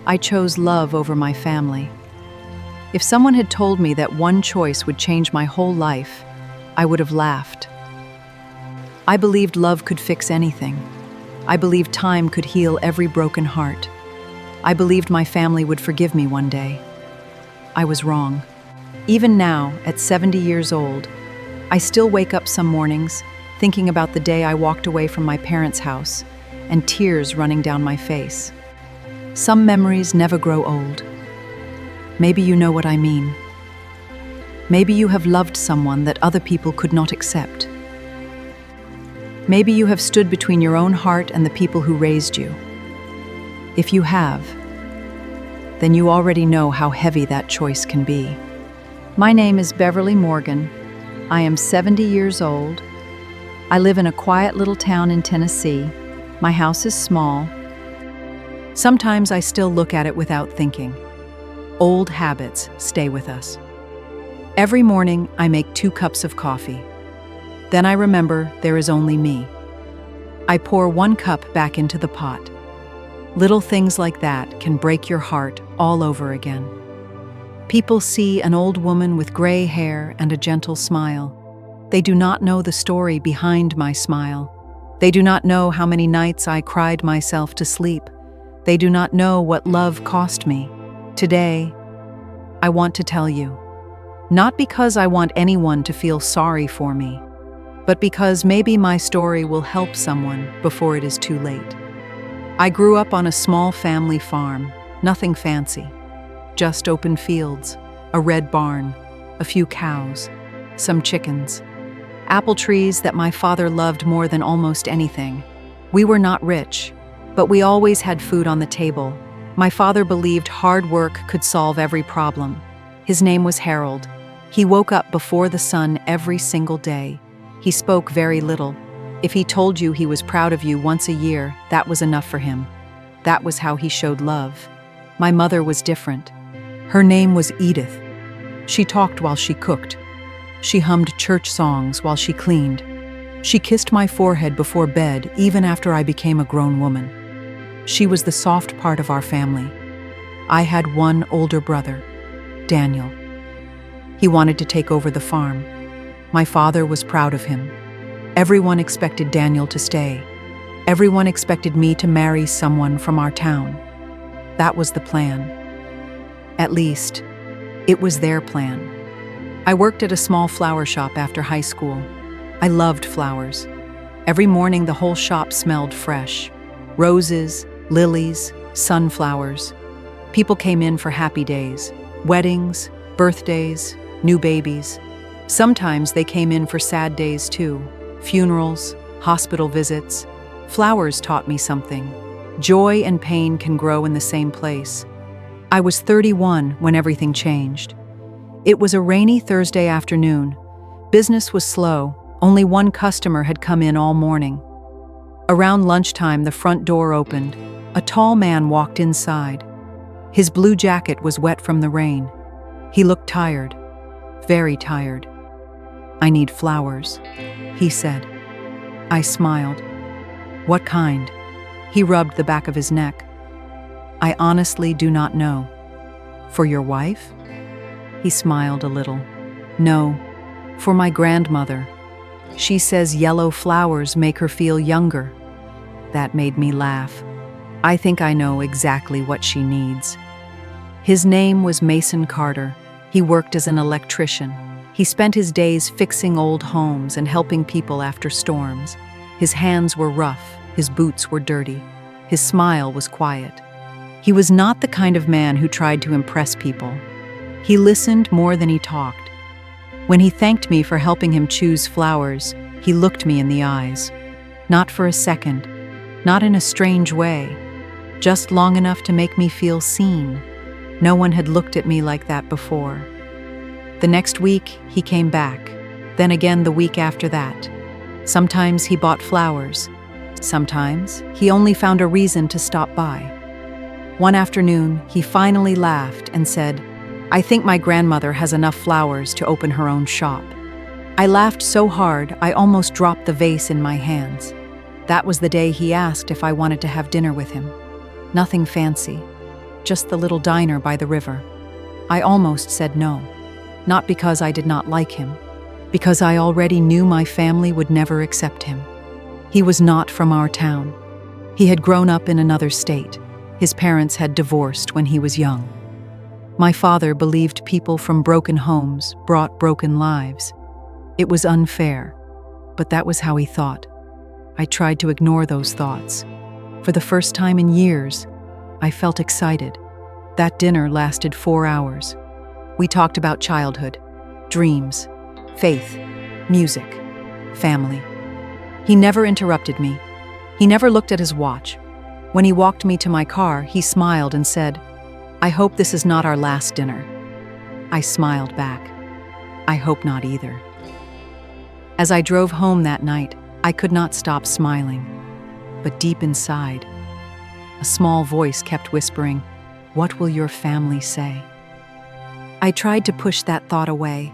I chose love over my family. If someone had told me that one choice would change my whole life, I would have laughed. I believed love could fix anything. I believed time could heal every broken heart. I believed my family would forgive me one day. I was wrong. Even now, at 70 years old, I still wake up some mornings thinking about the day I walked away from my parents' house and tears running down my face. Some memories never grow old. Maybe you know what I mean. Maybe you have loved someone that other people could not accept. Maybe you have stood between your own heart and the people who raised you. If you have, then you already know how heavy that choice can be. My name is Beverly Morgan. I am 70 years old. I live in a quiet little town in Tennessee. My house is small. Sometimes I still look at it without thinking. Old habits stay with us. Every morning, I make 2 cups of coffee. Then I remember there is only me. I pour 1 cup back into the pot. Little things like that can break your heart all over again. People see an old woman with gray hair and a gentle smile. They do not know the story behind my smile. They do not know how many nights I cried myself to sleep. They do not know what love cost me. Today, I want to tell you, not because I want anyone to feel sorry for me, but because maybe my story will help someone before it is too late. I grew up on a small family farm, nothing fancy, just open fields, a red barn, a few cows, some chickens, apple trees that my father loved more than almost anything. We were not rich, but we always had food on the table. My father believed hard work could solve every problem. His name was Harold. He woke up before the sun every single day. He spoke very little. If he told you he was proud of you once a year, that was enough for him. That was how he showed love. My mother was different. Her name was Edith. She talked while she cooked. She hummed church songs while she cleaned. She kissed my forehead before bed, even after I became a grown woman. She was the soft part of our family. I had one older brother, Daniel. He wanted to take over the farm. My father was proud of him. Everyone expected Daniel to stay. Everyone expected me to marry someone from our town. That was the plan. At least, it was their plan. I worked at a small flower shop after high school. I loved flowers. Every morning the whole shop smelled fresh. Roses, lilies, sunflowers. People came in for happy days, weddings, birthdays, new babies. Sometimes they came in for sad days too. Funerals, hospital visits. Flowers taught me something. Joy and pain can grow in the same place. I was 31 when everything changed. It was a rainy Thursday afternoon. Business was slow. Only one customer had come in all morning. Around lunchtime, the front door opened. A tall man walked inside. His blue jacket was wet from the rain. He looked tired, very tired. "I need flowers," he said. I smiled. "What kind?" He rubbed the back of his neck. "I honestly do not know." "For your wife?" He smiled a little. "No, for my grandmother. She says yellow flowers make her feel younger." That made me laugh. I think I know exactly what she needs. His name was Mason Carter. He worked as an electrician. He spent his days fixing old homes and helping people after storms. His hands were rough, his boots were dirty. His smile was quiet. He was not the kind of man who tried to impress people. He listened more than he talked. When he thanked me for helping him choose flowers, he looked me in the eyes. Not for a second, not in a strange way, just long enough to make me feel seen. No one had looked at me like that before. The next week, he came back. Then again the week after that. Sometimes he bought flowers. Sometimes he only found a reason to stop by. One afternoon, he finally laughed and said, "I think my grandmother has enough flowers to open her own shop." I laughed so hard I almost dropped the vase in my hands. That was the day he asked if I wanted to have dinner with him. Nothing fancy. just the little diner by the river. I almost said no, not because I did not like him, because I already knew my family would never accept him. He was not from our town. He had grown up in another state. His parents had divorced when he was young. My father believed people from broken homes brought broken lives. It was unfair, but that was how he thought. I tried to ignore those thoughts. For the first time in years, I felt excited. That dinner lasted 4 hours. We talked about childhood, dreams, faith, music, family. He never interrupted me. He never looked at his watch. When he walked me to my car, he smiled and said, "I hope this is not our last dinner." I smiled back. I hope not either. As I drove home that night, I could not stop smiling. But deep inside, a small voice kept whispering, "What will your family say?" I tried to push that thought away.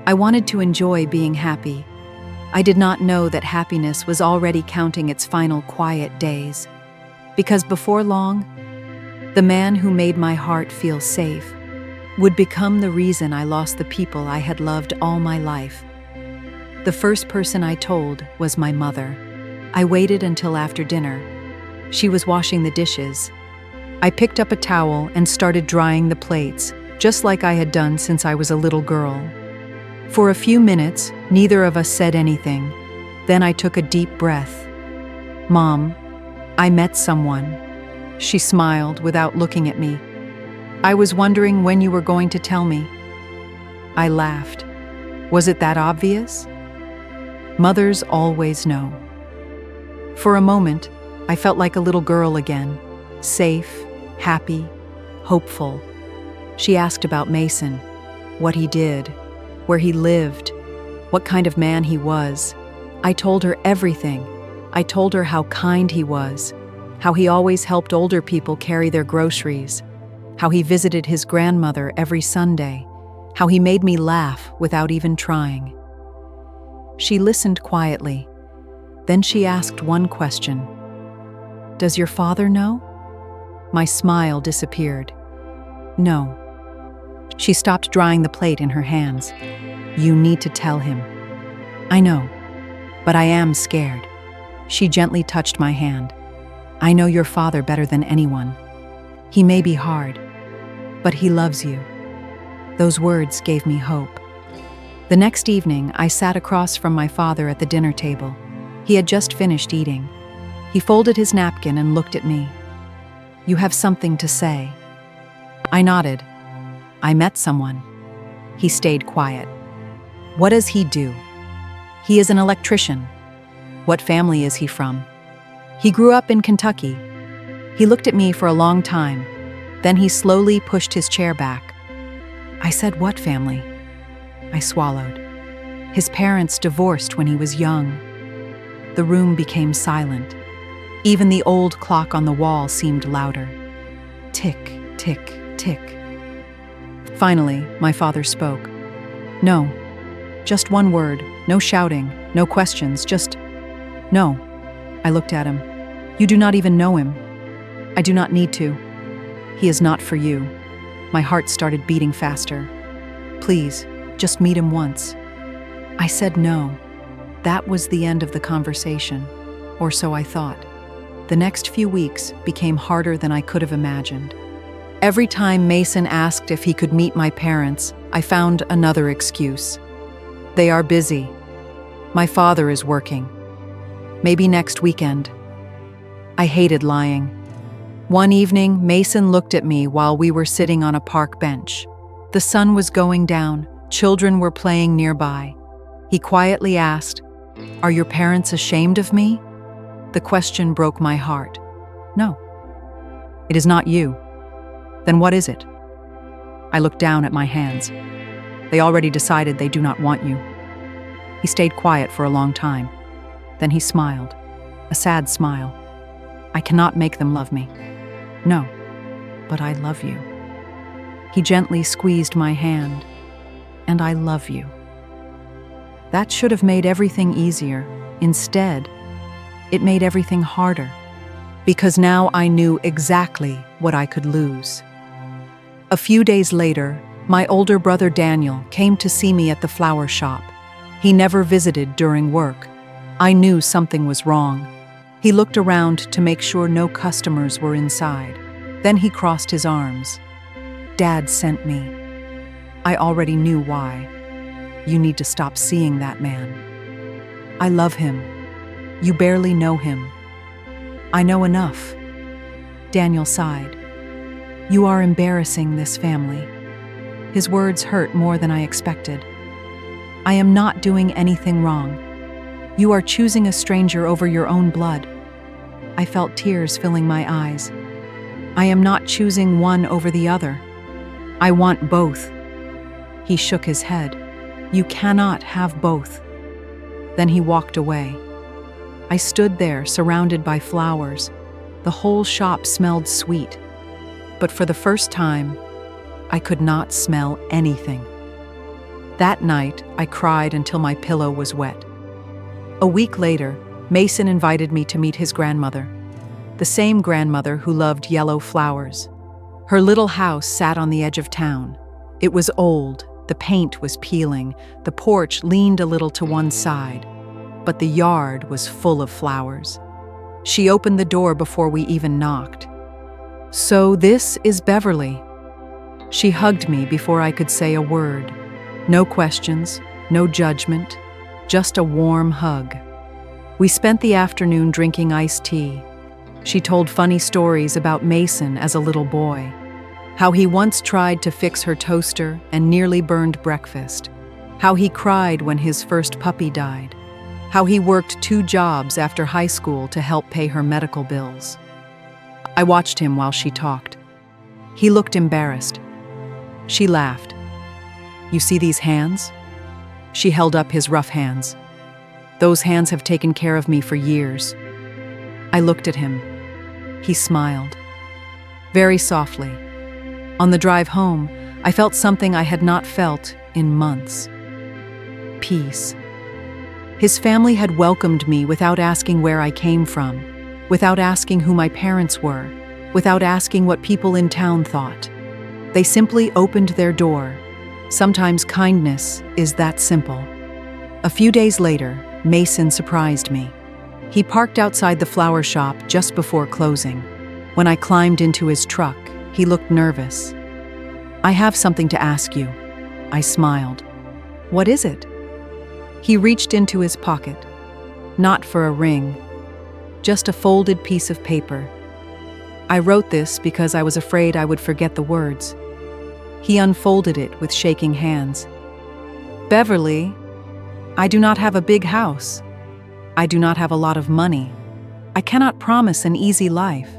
I wanted to enjoy being happy. I did not know that happiness was already counting its final quiet days. Because before long, the man who made my heart feel safe would become the reason I lost the people I had loved all my life. The first person I told was my mother. I waited until after dinner. She was washing the dishes. I picked up a towel and started drying the plates, just like I had done since I was a little girl. For a few minutes, neither of us said anything. Then I took a deep breath. "Mom, I met someone." She smiled without looking at me. "I was wondering when you were going to tell me." I laughed. Was it that obvious? Mothers always know. For a moment, I felt like a little girl again, safe, happy, hopeful. She asked about Mason, what he did, where he lived, what kind of man he was. I told her everything. I told her how kind he was, how he always helped older people carry their groceries, how he visited his grandmother every Sunday, how he made me laugh without even trying. She listened quietly. Then she asked one question. "Does your father know?" My smile disappeared. "No." She stopped drying the plate in her hands. "You need to tell him." "I know, but I am scared." She gently touched my hand. "I know your father better than anyone. He may be hard, but he loves you." Those words gave me hope. The next evening, I sat across from my father at the dinner table. He had just finished eating. He folded his napkin and looked at me. "You have something to say." I nodded. "I met someone." He stayed quiet. "What does he do?" "He is an electrician." "What family is he from?" "He grew up in Kentucky." He looked at me for a long time. Then he slowly pushed his chair back. I said, "What family?" I swallowed. "His parents divorced when he was young." The room became silent. Even the old clock on the wall seemed louder. Tick, tick, tick. Finally, my father spoke. "No. Just one word. No shouting. No questions. Just no." I looked at him. "You do not even know him." "I do not need to. He is not for you." My heart started beating faster. "Please, just meet him once." I said no. That was the end of the conversation, or so I thought. The next few weeks became harder than I could have imagined. Every time Mason asked if he could meet my parents, I found another excuse. "They are busy. My father is working. Maybe next weekend." I hated lying. One evening, Mason looked at me while we were sitting on a park bench. The sun was going down. Children were playing nearby. He quietly asked, "Are your parents ashamed of me?" The question broke my heart. "No." "It is not you." "Then what is it?" I looked down at my hands. "They already decided they do not want you." He stayed quiet for a long time. Then he smiled, a sad smile. "I cannot make them love me." "No, but I love you." He gently squeezed my hand. "And I love you." That should have made everything easier. Instead, it made everything harder. Because now I knew exactly what I could lose. A few days later, my older brother Daniel came to see me at the flower shop. He never visited during work. I knew something was wrong. He looked around to make sure no customers were inside. Then he crossed his arms. "Dad sent me." I already knew why. "You need to stop seeing that man." "I love him. You barely know him." "I know enough." Daniel sighed. "You are embarrassing this family." His words hurt more than I expected. "I am not doing anything wrong. You are choosing a stranger over your own blood." I felt tears filling my eyes. "I am not choosing one over the other. I want both." He shook his head. "You cannot have both." Then he walked away. I stood there, surrounded by flowers. The whole shop smelled sweet. But for the first time, I could not smell anything. That night, I cried until my pillow was wet. A week later, Mason invited me to meet his grandmother, the same grandmother who loved yellow flowers. Her little house sat on the edge of town. It was old, the paint was peeling, the porch leaned a little to one side, but the yard was full of flowers. She opened the door before we even knocked. "So this is Beverly." She hugged me before I could say a word. No questions, no judgment, just a warm hug. We spent the afternoon drinking iced tea. She told funny stories about Mason as a little boy, how he once tried to fix her toaster and nearly burned breakfast, how he cried when his first puppy died, how he worked 2 jobs after high school to help pay her medical bills. I watched him while she talked. He looked embarrassed. She laughed. "You see these hands?" She held up his rough hands. "Those hands have taken care of me for years." I looked at him. He smiled. Very softly. On the drive home, I felt something I had not felt in months. Peace. His family had welcomed me without asking where I came from, without asking who my parents were, without asking what people in town thought. They simply opened their door. Sometimes kindness is that simple. A few days later, Mason surprised me. He parked outside the flower shop just before closing. When I climbed into his truck, he looked nervous. "I have something to ask you." I smiled. "What is it?" He reached into his pocket. Not for a ring, just a folded piece of paper. I wrote this because I was afraid I would forget the words. He unfolded it with shaking hands. "Beverly, I do not have a big house. I do not have a lot of money. I cannot promise an easy life.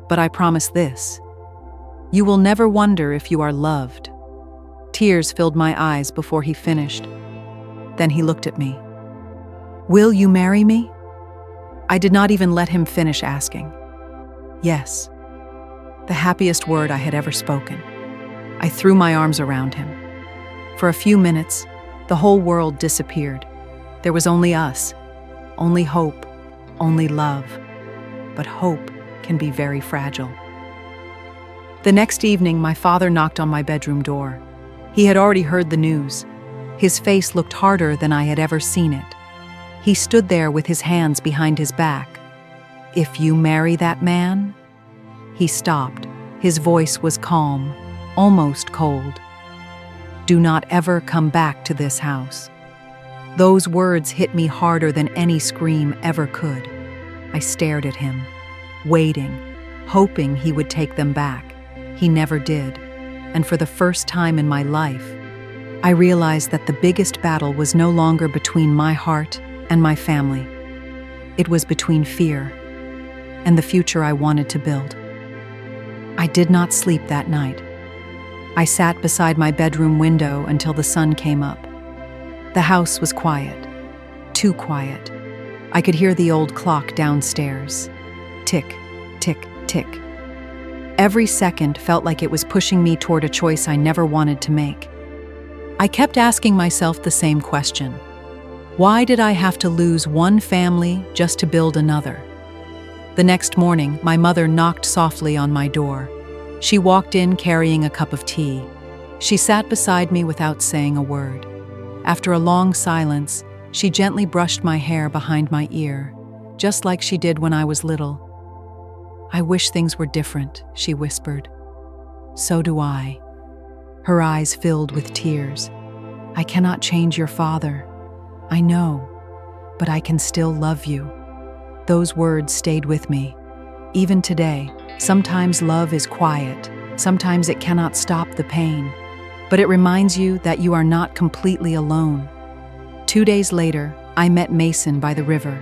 But I promise this. You will never wonder if you are loved." Tears filled my eyes before he finished. Then he looked at me. "Will you marry me?" I did not even let him finish asking. Yes. The happiest word I had ever spoken. I threw my arms around him. For a few minutes, the whole world disappeared. There was only us, only hope, only love. But hope can be very fragile. The next evening, my father knocked on my bedroom door. He had already heard the news. His face looked harder than I had ever seen it. He stood there with his hands behind his back. "If you marry that man?" He stopped. His voice was calm, almost cold. "Do not ever come back to this house." Those words hit me harder than any scream ever could. I stared at him, waiting, hoping he would take them back. He never did. And for the first time in my life, I realized that the biggest battle was no longer between my heart and my family. It was between fear and the future I wanted to build. I did not sleep that night. I sat beside my bedroom window until the sun came up. The house was quiet, too quiet. I could hear the old clock downstairs. Tick, tick, tick. Every second felt like it was pushing me toward a choice I never wanted to make. I kept asking myself the same question. Why did I have to lose one family just to build another? The next morning, my mother knocked softly on my door. She walked in carrying a cup of tea. She sat beside me without saying a word. After a long silence, she gently brushed my hair behind my ear, just like she did when I was little. "I wish things were different," she whispered. "So do I." Her eyes filled with tears. "I cannot change your father. I know, but I can still love you." Those words stayed with me. Even today, sometimes love is quiet, sometimes it cannot stop the pain, but it reminds you that you are not completely alone. 2 days later, I met Mason by the river.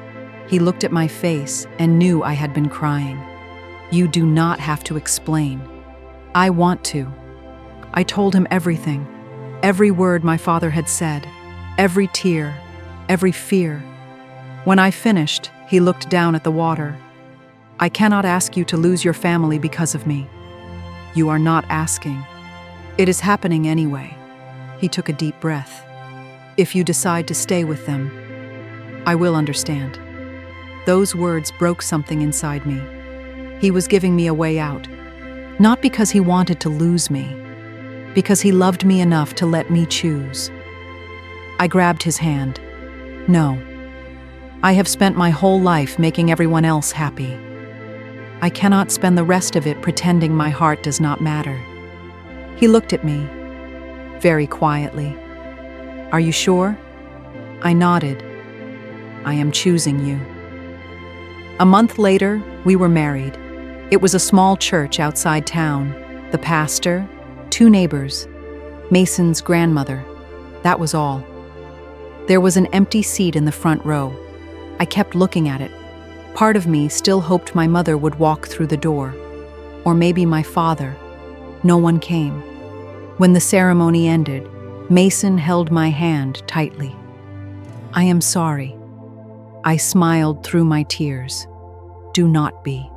He looked at my face and knew I had been crying. "You do not have to explain." "I want to." I told him everything, every word my father had said, every tear, every fear. When I finished, he looked down at the water. "I cannot ask you to lose your family because of me." "You are not asking. It is happening anyway." He took a deep breath. "If you decide to stay with them, I will understand." Those words broke something inside me. He was giving me a way out, not because he wanted to lose me, because he loved me enough to let me choose. I grabbed his hand. "No. I have spent my whole life making everyone else happy. I cannot spend the rest of it pretending my heart does not matter." He looked at me, very quietly. "Are you sure?" I nodded. "I am choosing you." A month later, we were married. It was a small church outside town. The pastor, 2 neighbors, Mason's grandmother. That was all. There was an empty seat in the front row. I kept looking at it. Part of me still hoped my mother would walk through the door. Or maybe my father. No one came. When the ceremony ended, Mason held my hand tightly. "I am sorry." I smiled through my tears. "Do not be.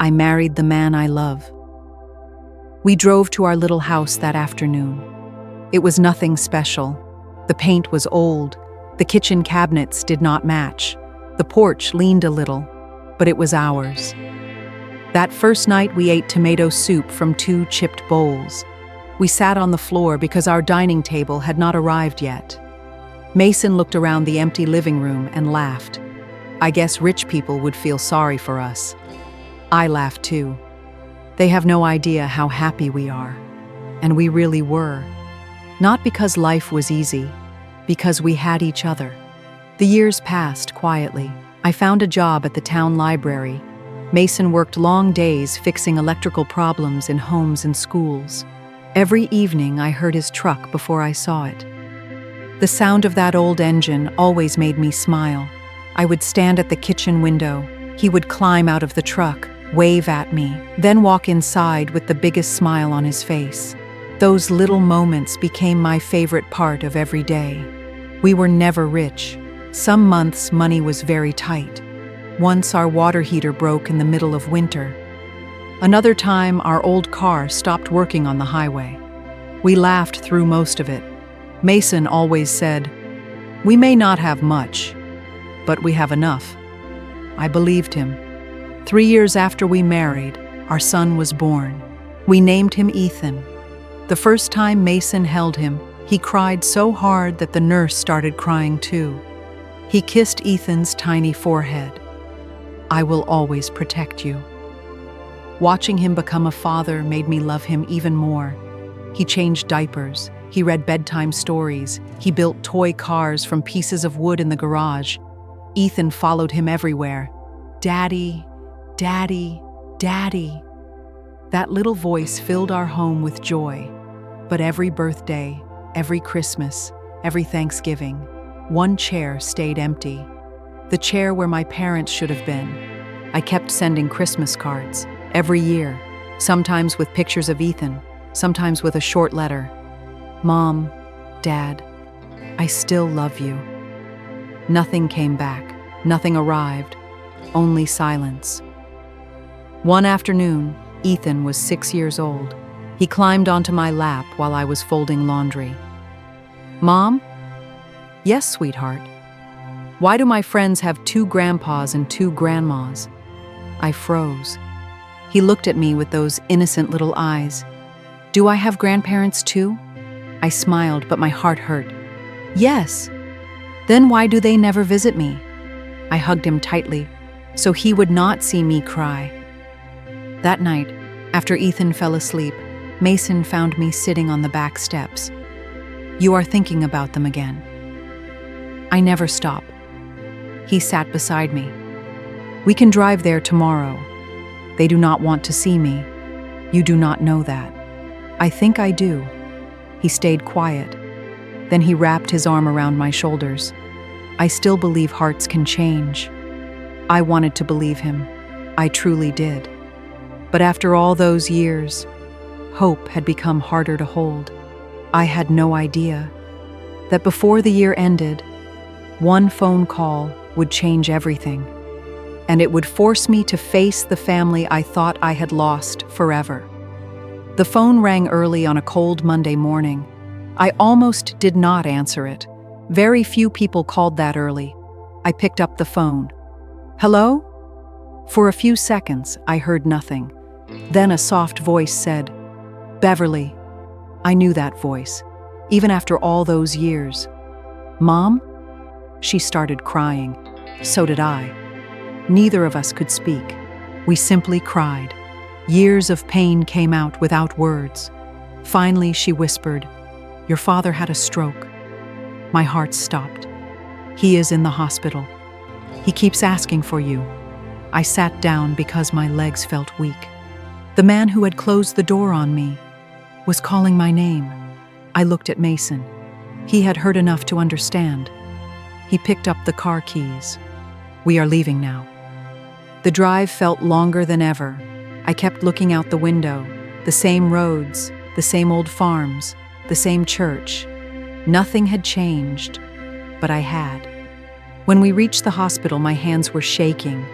I married the man I love." We drove to our little house that afternoon. It was nothing special. The paint was old. The kitchen cabinets did not match. The porch leaned a little, but it was ours. That first night we ate tomato soup from 2 chipped bowls. We sat on the floor because our dining table had not arrived yet. Mason looked around the empty living room and laughed. "I guess rich people would feel sorry for us." I laughed too. They have no idea how happy we are. And we really were. Not because life was easy, because we had each other. The years passed quietly. I found a job at the town library. Mason worked long days fixing electrical problems in homes and schools. Every evening I heard his truck before I saw it. The sound of that old engine always made me smile. I would stand at the kitchen window. He would climb out of the truck, wave at me, then walk inside with the biggest smile on his face. Those little moments became my favorite part of every day. We were never rich. Some months money was very tight. Once our water heater broke in the middle of winter. Another time our old car stopped working on the highway. We laughed through most of it. Mason always said, "We may not have much, but we have enough." I believed him. 3 years after we married, our son was born. We named him Ethan. The first time Mason held him, he cried so hard that the nurse started crying too. He kissed Ethan's tiny forehead. "I will always protect you." Watching him become a father made me love him even more. He changed diapers. He read bedtime stories. He built toy cars from pieces of wood in the garage. Ethan followed him everywhere. "Daddy, Daddy, Daddy." That little voice filled our home with joy. But every birthday, every Christmas, every Thanksgiving, one chair stayed empty. The chair where my parents should have been. I kept sending Christmas cards, every year, sometimes with pictures of Ethan, sometimes with a short letter. "Mom, Dad, I still love you." Nothing came back, nothing arrived, only silence. One afternoon, Ethan was 6 years old. He climbed onto my lap while I was folding laundry. "Mom?" "Yes, sweetheart." "Why do my friends have 2 grandpas and 2 grandmas?" I froze. He looked at me with those innocent little eyes. "Do I have grandparents too?" I smiled, but my heart hurt. "Yes." "Then why do they never visit me?" I hugged him tightly, so he would not see me cry. That night, after Ethan fell asleep, Mason found me sitting on the back steps. "You are thinking about them again." I never stop. He sat beside me. "We can drive there tomorrow. They do not want to see me. You do not know that." "I think I do." He stayed quiet. Then he wrapped his arm around my shoulders. "I still believe hearts can change." I wanted to believe him. I truly did. But after all those years, hope had become harder to hold. I had no idea that before the year ended, one phone call would change everything, and it would force me to face the family I thought I had lost forever. The phone rang early on a cold Monday morning. I almost did not answer it. Very few people called that early. I picked up the phone. "Hello?" For a few seconds, I heard nothing. Then a soft voice said, "Beverly." I knew that voice, even after all those years. "Mom?" She started crying. So did I. Neither of us could speak. We simply cried. Years of pain came out without words. Finally, she whispered, "Your father had a stroke." My heart stopped. "He is in the hospital. He keeps asking for you." I sat down because my legs felt weak. The man who had closed the door on me was calling my name. I looked at Mason. He had heard enough to understand. He picked up the car keys. "We are leaving now." The drive felt longer than ever. I kept looking out the window. The same roads, the same old farms, the same church. Nothing had changed, but I had. When we reached the hospital, my hands were shaking.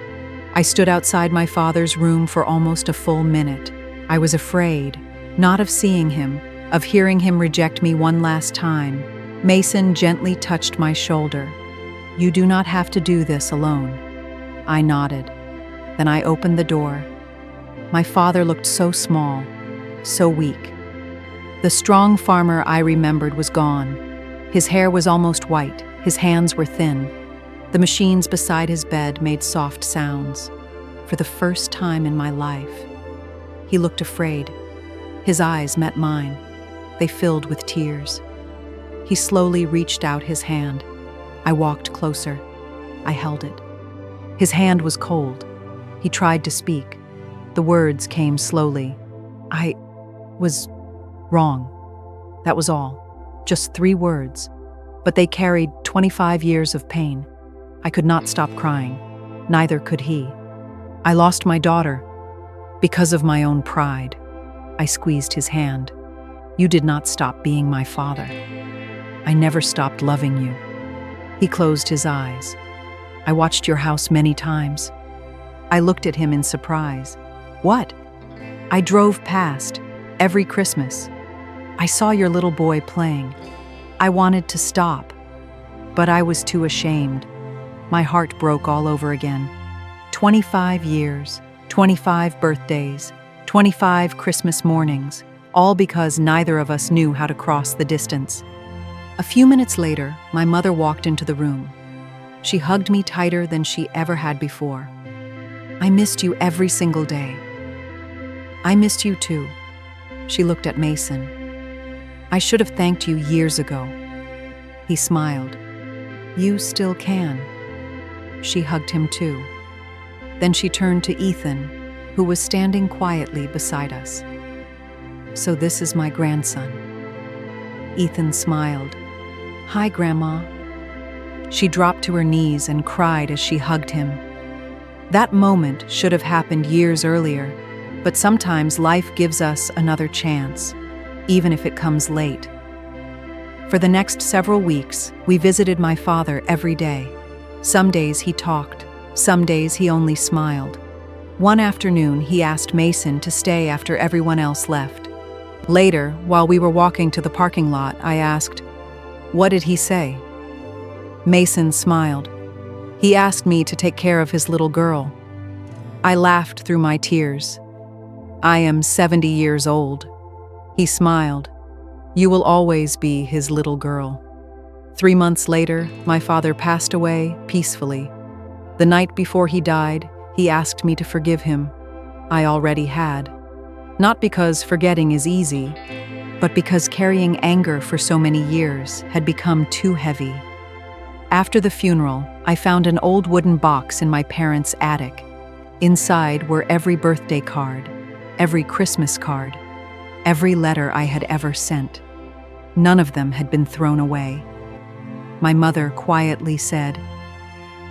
I stood outside my father's room for almost a full minute. I was afraid, not of seeing him, of hearing him reject me one last time. Mason gently touched my shoulder. "You do not have to do this alone." I nodded. Then I opened the door. My father looked so small, so weak. The strong farmer I remembered was gone. His hair was almost white, his hands were thin. The machines beside his bed made soft sounds. For the first time in my life, he looked afraid. His eyes met mine. They filled with tears. He slowly reached out his hand. I walked closer. I held it. His hand was cold. He tried to speak. The words came slowly. "I was wrong." That was all. Just 3 words. But they carried 25 years of pain. I could not stop crying. Neither could he. I lost my daughter because of my own pride. I squeezed his hand. "You did not stop being my father. I never stopped loving you." He closed his eyes. "I watched your house many times." I looked at him in surprise. "What?" "I drove past every Christmas. I saw your little boy playing. I wanted to stop, but I was too ashamed." My heart broke all over again. 25 years, 25 birthdays, 25 Christmas mornings, all because neither of us knew how to cross the distance. A few minutes later, my mother walked into the room. She hugged me tighter than she ever had before. "I missed you every single day." "I missed you too." She looked at Mason. "I should have thanked you years ago." He smiled. "You still can." She hugged him too. Then she turned to Ethan, who was standing quietly beside us. "So this is my grandson." Ethan smiled. "Hi, Grandma." She dropped to her knees and cried as she hugged him. That moment should have happened years earlier, but sometimes life gives us another chance, even if it comes late. For the next several weeks, we visited my father every day. Some days he talked, some days he only smiled. One afternoon, he asked Mason to stay after everyone else left. Later, while we were walking to the parking lot, I asked, "What did he say?" Mason smiled. "He asked me to take care of his little girl." I laughed through my tears. I am 70 years old." He smiled. "You will always be his little girl." 3 months later, my father passed away peacefully. The night before he died, he asked me to forgive him. I already had. Not because forgetting is easy, but because carrying anger for so many years had become too heavy. After the funeral, I found an old wooden box in my parents' attic. Inside were every birthday card, every Christmas card, every letter I had ever sent. None of them had been thrown away. My mother quietly said,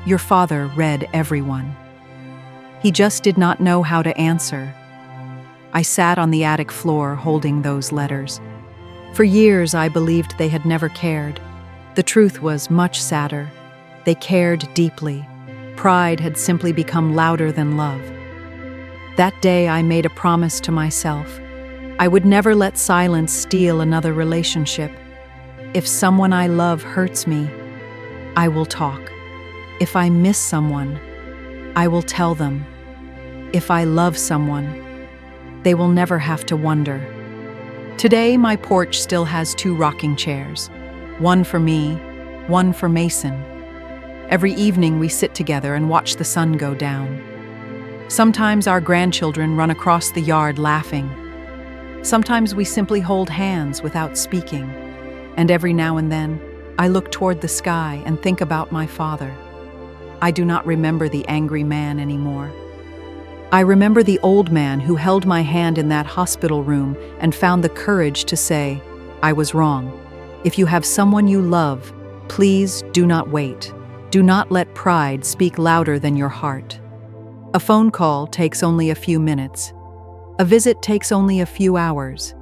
"Your father read every one. He just did not know how to answer." I sat on the attic floor holding those letters. For years I believed they had never cared. The truth was much sadder. They cared deeply. Pride had simply become louder than love. That day I made a promise to myself. I would never let silence steal another relationship. If someone I love hurts me, I will talk. If I miss someone, I will tell them. If I love someone, they will never have to wonder. Today, my porch still has 2 rocking chairs, one for me, one for Mason. Every evening we sit together and watch the sun go down. Sometimes our grandchildren run across the yard laughing. Sometimes we simply hold hands without speaking. And every now and then, I look toward the sky and think about my father. I do not remember the angry man anymore. I remember the old man who held my hand in that hospital room and found the courage to say, "I was wrong. If you have someone you love, please do not wait. Do not let pride speak louder than your heart." A phone call takes only a few minutes. A visit takes only a few hours.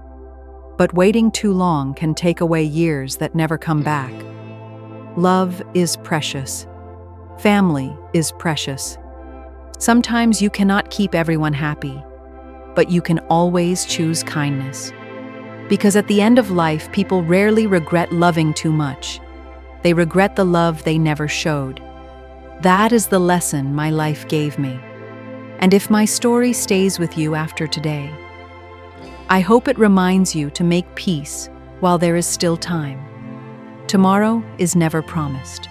But waiting too long can take away years that never come back. Love is precious. Family is precious. Sometimes you cannot keep everyone happy, but you can always choose kindness. Because at the end of life, people rarely regret loving too much. They regret the love they never showed. That is the lesson my life gave me. And if my story stays with you after today, I hope it reminds you to make peace while there is still time. Tomorrow is never promised.